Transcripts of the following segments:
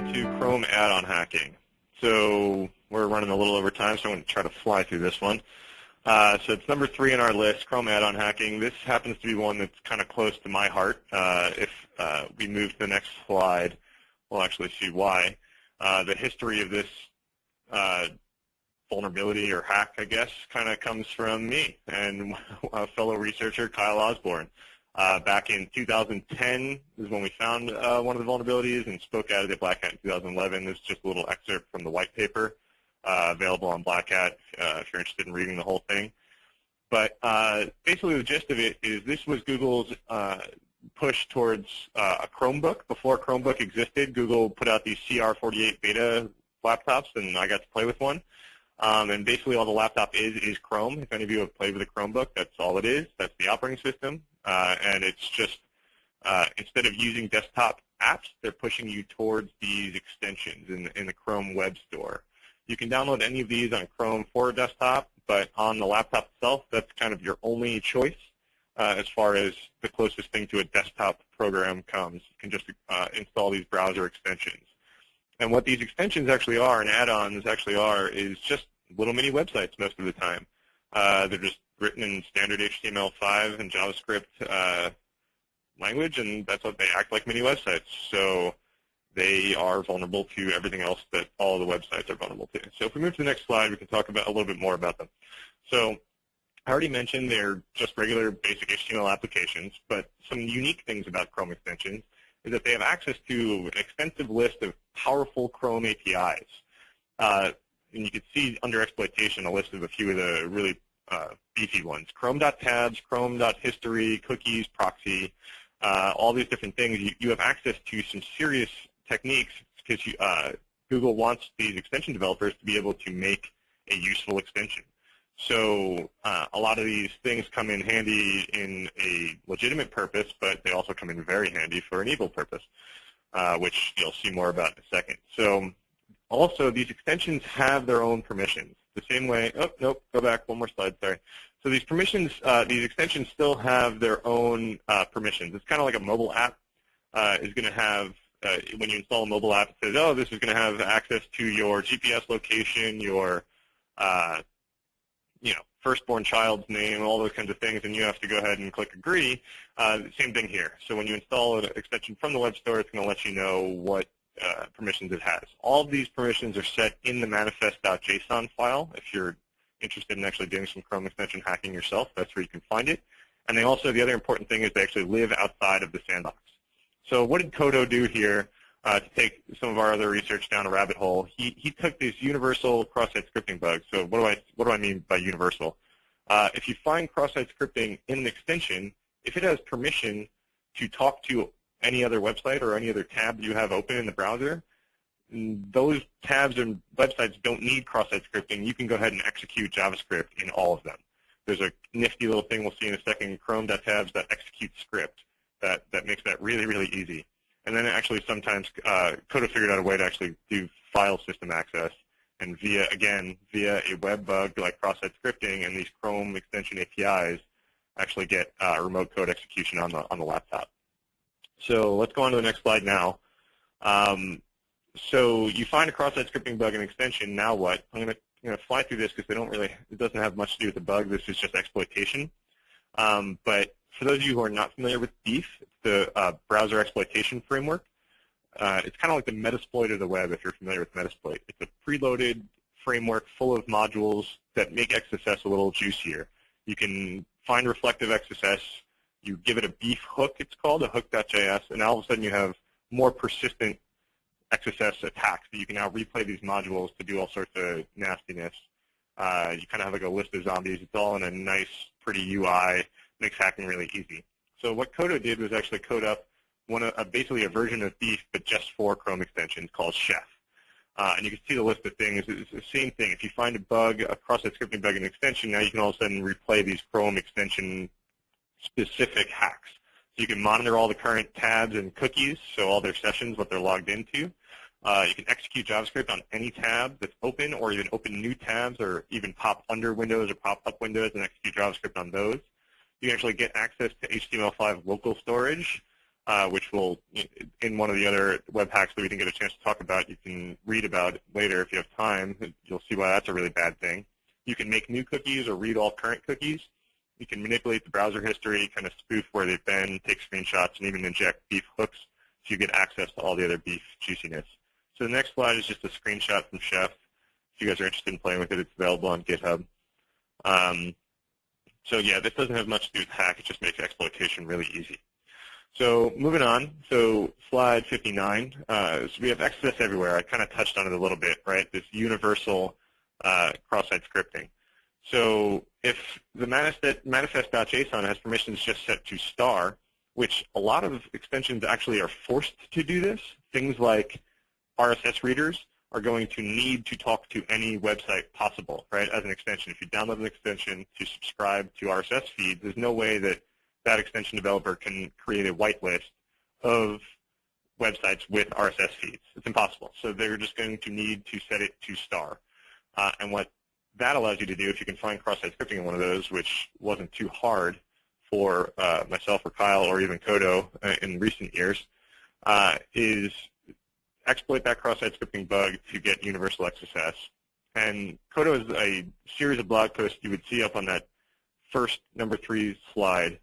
on to Chrome add-on hacking. So we're running a little over time, so I'm going to try to fly through this one. So it's number 3 on our list, Chrome add-on hacking. This happens to be one that's kind of close to my heart. If we move to the next slide, we'll actually see why. The history of this vulnerability or hack, I guess, kind of comes from me and a fellow researcher, Kyle Osborne. Back in 2010 is when we found one of the vulnerabilities and spoke out at WhiteHat in 2011. This is just a little excerpt from the white paper available on WhiteHat if you're interested in reading the whole thing. But basically the gist of it is this was Google's push towards a Chromebook. Before Chromebook existed, Google put out these CR48 beta laptops, and I got to play with one. And basically all the laptop is Chrome. If any of you have played with a Chromebook, that's all it is. That's the operating system. And it's just, instead of using desktop apps, they're pushing you towards these extensions in the Chrome web store. You can download any of these on Chrome for a desktop, but on the laptop itself, that's kind of your only choice as far as the closest thing to a desktop program comes. You can just install these browser extensions. And what these extensions actually are, and add-ons actually are, is just little mini websites most of the time. They're just written in standard HTML5 and JavaScript language, and that's what they act like mini websites. So they are vulnerable to everything else that all the websites are vulnerable to. So if we move to the next slide, we can talk about a little bit more about them. So I already mentioned they're just regular basic HTML applications, but some unique things about Chrome extensions is that they have access to an extensive list of powerful Chrome APIs. And you can see under exploitation a list of a few of the really beefy ones. Chrome.tabs, Chrome.history, cookies, proxy, all these different things. You have access to some serious techniques because Google wants these extension developers to be able to make a useful extension. So a lot of these things come in handy in a legitimate purpose, but they also come in very handy for an evil purpose, which you'll see more about in a second. So also, these extensions have their own permissions. The same way, oh, nope, go back one more slide, sorry. So these permissions, these extensions still have their own permissions. It's kind of like a mobile app is going to have, when you install a mobile app, it says, oh, this is going to have access to your GPS location, your firstborn child's name, all those kinds of things, and you have to go ahead and click agree. Same thing here. So when you install an extension from the web store, it's going to let you know what permissions it has. All of these permissions are set in the manifest.json file. If you're interested in actually doing some Chrome extension hacking yourself, that's where you can find it. And they also, the other important thing is they actually live outside of the sandbox. So what did Kodo do here to take some of our other research down a rabbit hole? He took this universal cross-site scripting bug. So what do I mean by universal? If you find cross-site scripting in an extension, if it has permission to talk to any other website or any other tab you have open in the browser, those tabs and websites don't need cross-site scripting. You can go ahead and execute JavaScript in all of them. There's a nifty little thing we'll see in a second, chrome.tabs.execute script, that makes that really, really easy. And then actually sometimes Kodo figured out a way to actually do file system access, and via a web bug like cross-site scripting and these Chrome extension APIs actually get remote code execution on the laptop. So let's go on to the next slide now. So you find a cross-site scripting bug and extension. Now what? I'm going to fly through this because it doesn't have much to do with the bug. This is just exploitation. But for those of you who are not familiar with BEEF, it's the Browser Exploitation Framework. It's kind of like the Metasploit of the web, if you're familiar with Metasploit. It's a preloaded framework full of modules that make XSS a little juicier. You can find reflective XSS. You give it a BEEF hook, it's called, a hook.js, and all of a sudden you have more persistent XSS attacks that you can now replay these modules to do all sorts of nastiness. You kind of have like a list of zombies. It's all in a nice, pretty UI. Makes hacking really easy. So what Kodo did was actually code up basically a version of BEEF, but just for Chrome extensions called Chef. And you can see the list of things. It's the same thing. If you find a bug, a cross-site scripting bug in an extension, now you can all of a sudden replay these Chrome extension specific hacks. So you can monitor all the current tabs and cookies, so all their sessions, what they're logged into. You can execute JavaScript on any tab that's open, or even open new tabs, or even pop under windows or pop up windows and execute JavaScript on those. You can actually get access to HTML5 local storage. which will, in one of the other web hacks that we didn't get a chance to talk about, you can read about later if you have time. You'll see why that's a really bad thing. You can make new cookies or read all current cookies. You can manipulate the browser history, kind of spoof where they've been, take screenshots, and even inject beef hooks so you get access to all the other beef juiciness. So the next slide is just a screenshot from Chef. If you guys are interested in playing with it, it's available on GitHub. So yeah, this doesn't have much to do with hack. It just makes exploitation really easy. So moving on, so slide 59. So we have XSS everywhere. I kind of touched on it a little bit, right? This universal cross-site scripting. So if the manifest.json has permissions just set to star, which a lot of extensions actually are forced to do this, things like RSS readers are going to need to talk to any website possible, right, as an extension. If you download an extension to subscribe to RSS feeds, there's no way that that extension developer can create a whitelist of websites with RSS feeds. It's impossible. So they're just going to need to set it to star. And what that allows you to do, if you can find cross-site scripting in one of those, which wasn't too hard for myself or Kyle or even Kodo in recent years, is exploit that cross-site scripting bug to get universal XSS. And Kodo is a series of blog posts you would see up on that first number 3 slide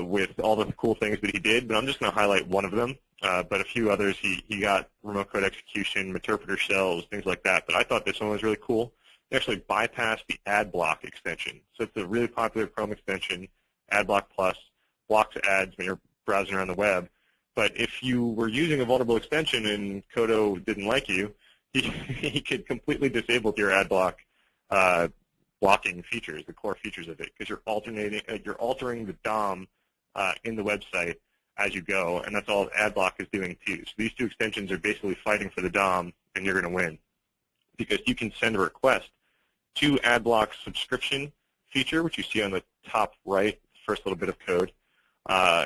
with all the cool things that he did, but I'm just going to highlight one of them. But a few others, he got remote code execution, interpreter shells, things like that. But I thought this one was really cool. He actually bypassed the AdBlock extension. So it's a really popular Chrome extension, AdBlock Plus, blocks ads when you're browsing around the web. But if you were using a vulnerable extension and Kodo didn't like you, he could completely disable your AdBlock blocking features, the core features of it, because you're altering the DOM in the website as you go, and that's all AdBlock is doing too. So these two extensions are basically fighting for the DOM, and you're going to win, because you can send a request to AdBlock's subscription feature, which you see on the top right, first little bit of code,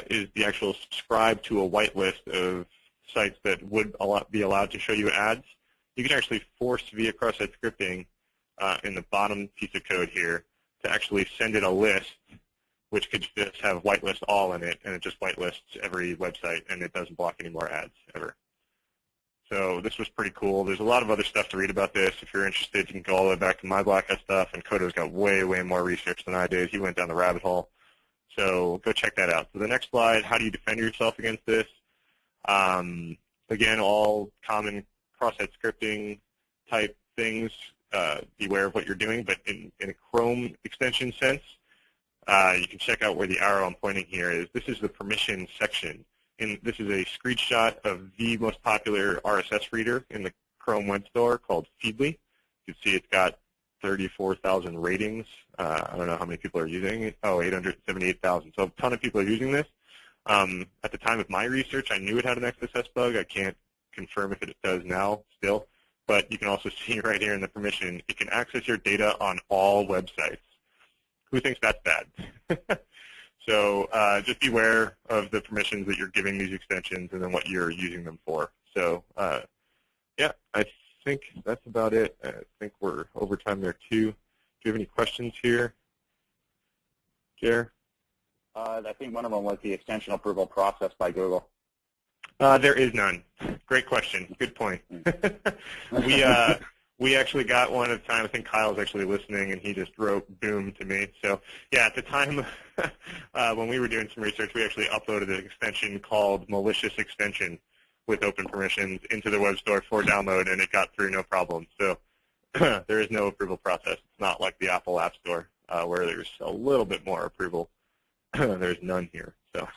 is the actual subscribe to a whitelist of sites that would be allowed to show you ads. You can actually force via cross-site scripting in the bottom piece of code here to actually send it a list, which could just have whitelist all in it, and it just whitelists every website, and it doesn't block any more ads ever. So this was pretty cool. There's a lot of other stuff to read about this. If you're interested, you can go all the way back to my WhiteHat stuff, and Kodo's got way, way more research than I did. He went down the rabbit hole. So go check that out. So the next slide, how do you defend yourself against this? Again, all common cross-site scripting type things. Beware of what you're doing, but in a Chrome extension sense, you can check out where the arrow I'm pointing here is. This is the permission section. And this is a screenshot of the most popular RSS reader in the Chrome web store called Feedly. You can see it's got 34,000 ratings. I don't know how many people are using it. Oh, 878,000. So a ton of people are using this. At the time of my research, I knew it had an XSS bug. I can't confirm if it does now still. But you can also see right here in the permission, it can access your data on all websites. Who thinks that's bad? So just beware of the permissions that you're giving these extensions and then what you're using them for. So yeah, I think that's about it. I think we're over time there too. Do you have any questions here, Jer? I think one of them was the extension approval process by Google. There is none. Great question. Good point. We actually got one at the time. I think Kyle's actually listening, and he just wrote boom to me. So yeah, at the time when we were doing some research, we actually uploaded an extension called Malicious Extension with open permissions into the web store for download, and it got through no problem. So there is no approval process. It's not like the Apple App Store where there's a little bit more approval. There's none here. So.